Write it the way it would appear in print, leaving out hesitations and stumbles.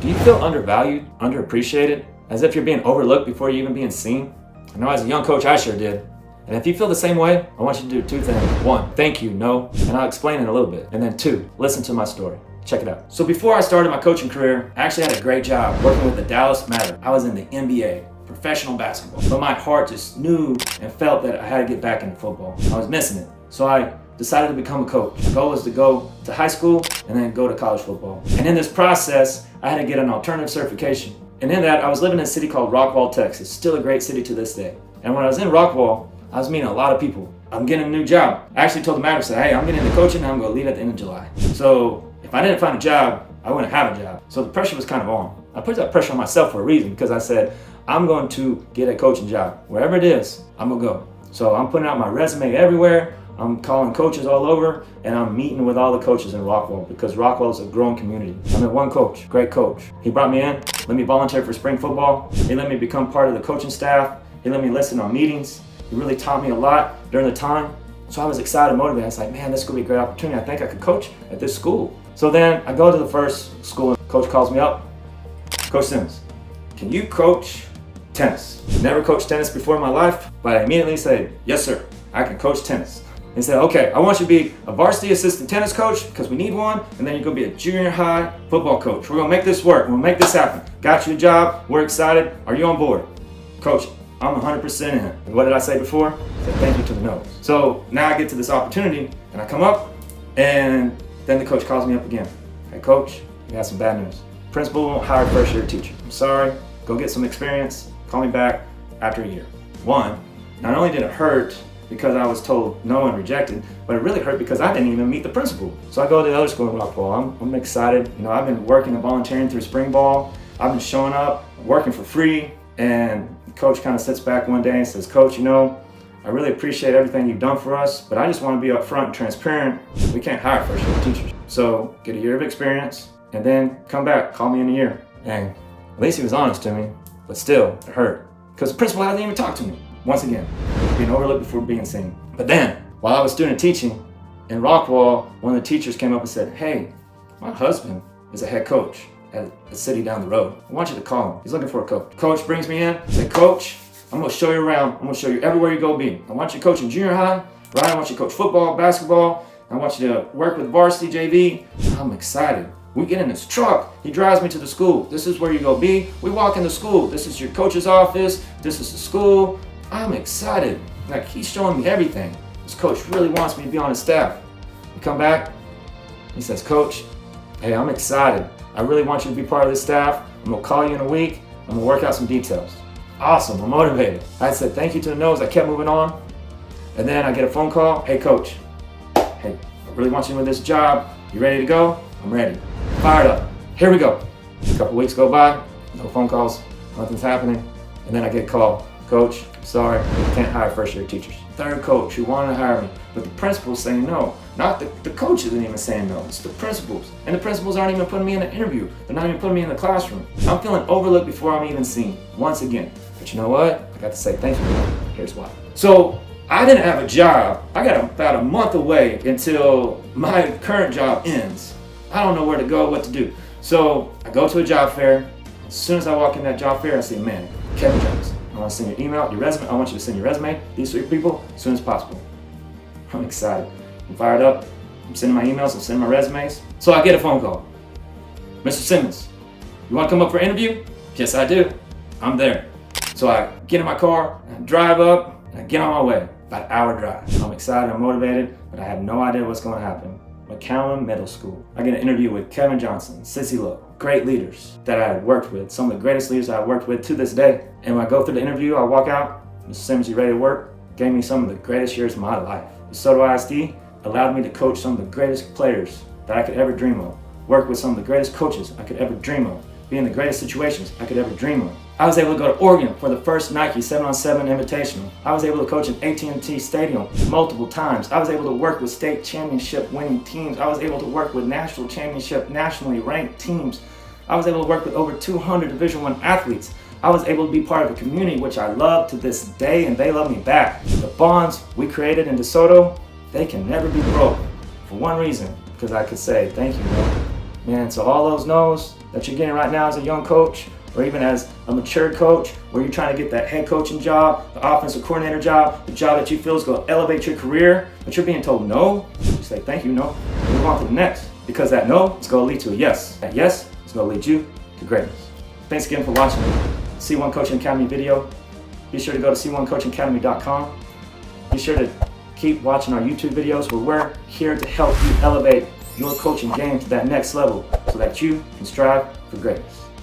Do you feel undervalued, underappreciated, as if you're being overlooked before you're even being seen? I know as a young coach, I sure did. And if you feel the same way, I want you to do two things. One, thank you, no, and I'll explain in a little bit. And then two, listen to my story. Check it out. So before I started my coaching career, I actually had a great job working with the Dallas Mavericks. I was in the NBA, professional basketball, but my heart just knew and felt that I had to get back into football. I was missing it. So I decided to become a coach. My goal was to go to high school and then go to college football. And in this process, I had to get an alternative certification. And in that, I was living in a city called Rockwall, Texas, still a great city to this day. And when I was in Rockwall, I was meeting a lot of people. I'm getting a new job. I actually told the Mavericks, hey, I'm getting into coaching and I'm gonna leave at the end of July. So if I didn't find a job, I wouldn't have a job. So the pressure was kind of on. I put that pressure on myself for a reason because I said, I'm going to get a coaching job. Wherever it is, I'm gonna go. So I'm putting out my resume everywhere. I'm calling coaches all over and I'm meeting with all the coaches in Rockwall because Rockwall is a growing community. I met one coach, great coach. He brought me in, let me volunteer for spring football. He let me become part of the coaching staff. He let me listen on meetings. He really taught me a lot during the time. So I was excited, motivated. I was like, man, this could be a great opportunity. I think I could coach at this school. So then I go to the first school and coach calls me up. Coach Simmons, can you coach tennis? Never coached tennis before in my life, but I immediately said, yes, sir, I can coach tennis. He said, okay, I want you to be a varsity assistant tennis coach because we need one, and then you're gonna be a junior high football coach. We're gonna make this work, we're gonna make this happen. Got you a job, we're excited, are you on board? Coach, I'm 100% in. And what did I say before? I said thank you to the nose. So now I get to this opportunity, and I come up, and then the coach calls me up again. Hey coach, we got some bad news. Principal won't hire a first year teacher. I'm sorry, go get some experience, call me back after a year. One, not only did it hurt because I was told no and rejected, but it really hurt because I didn't even meet the principal. So I go to the other school in Rockwall. I'm excited. You know, I've been working and volunteering through spring ball. I've been showing up, working for free, and the coach kind of sits back one day and says, Coach, you know, I really appreciate everything you've done for us, but I just want to be upfront and transparent. We can't hire first year teachers. So get a year of experience and then come back, call me in a year. And at least he was honest to me, but still it hurt because the principal hasn't even talked to me. Once again, being overlooked before being seen. But then, while I was student teaching in Rockwall, one of the teachers came up and said, hey, my husband is a head coach at a city down the road. I want you to call him. He's looking for a coach. Coach brings me in, said, Coach, I'm gonna show you around. I'm gonna show you everywhere you go be. I want you to coach in junior high, right? I want you to coach football, basketball. I want you to work with varsity JV. I'm excited. We get in this truck, he drives me to the school. This is where you go be. We walk in the school. This is your coach's office. This is the school. I'm excited. Like, he's showing me everything. This coach really wants me to be on his staff. We come back, he says, Coach, hey, I'm excited. I really want you to be part of this staff. I'm gonna call you in a week. I'm gonna work out some details. Awesome, I'm motivated. I said thank you to the nose. I kept moving on. And then I get a phone call. Hey, Coach, hey, I really want you with this job. You ready to go? I'm ready. Fired up. Here we go. A couple weeks go by, no phone calls, nothing's happening. And then I get a call. Coach, sorry, can't hire first year teachers. Third coach who wanted to hire me, but the principal's saying no. Not the coach isn't even saying no, it's the principals. And the principals aren't even putting me in an interview. They're not even putting me in the classroom. I'm feeling overlooked before I'm even seen, once again. But you know what? I got to say thank you. Here's why. So I didn't have a job. I got about a month away until my current job ends. I don't know where to go, what to do. So I go to a job fair. As soon as I walk in that job fair, I say, man, Kevin Jones. I want to send your email, your resume. I want you to send your resume, these 3 people, as soon as possible. I'm excited. I'm fired up. I'm sending my emails, I'm sending my resumes. So I get a phone call. Mr. Simmons, you want to come up for an interview? Yes, I do. I'm there. So I get in my car, I drive up, and I get on my way. About an hour drive. I'm excited, I'm motivated, but I have no idea what's going to happen. McCallum Middle School. I get an interview with Kevin Johnson, Sissy Lowe, great leaders that I had worked with, some of the greatest leaders I worked with to this day. And when I go through the interview, I walk out, Mr. Simmons, you ready to work? Gave me some of the greatest years of my life. DeSoto ISD allowed me to coach some of the greatest players that I could ever dream of, work with some of the greatest coaches I could ever dream of, be in the greatest situations I could ever dream of. I was able to go to Oregon for the first Nike 7-on-7 Invitational. I was able to coach in AT&T Stadium multiple times. I was able to work with state championship winning teams. I was able to work with national championship, nationally ranked teams. I was able to work with over 200 Division I athletes. I was able to be part of a community which I love to this day, and they love me back. The bonds we created in DeSoto, they can never be broke for one reason, because I could say thank you, man. So all those no's, that you're getting right now as a young coach, or even as a mature coach, where you're trying to get that head coaching job, the offensive coordinator job, the job that you feel is going to elevate your career, but you're being told no, you say, thank you, no. Move on to the next, because that no is going to lead to a yes. That yes is going to lead you to greatness. Thanks again for watching the C1 Coaching Academy video. Be sure to go to c1coachingacademy.com. Be sure to keep watching our YouTube videos, where we're here to help you elevate your coaching game to that next level so that you can strive for greatness.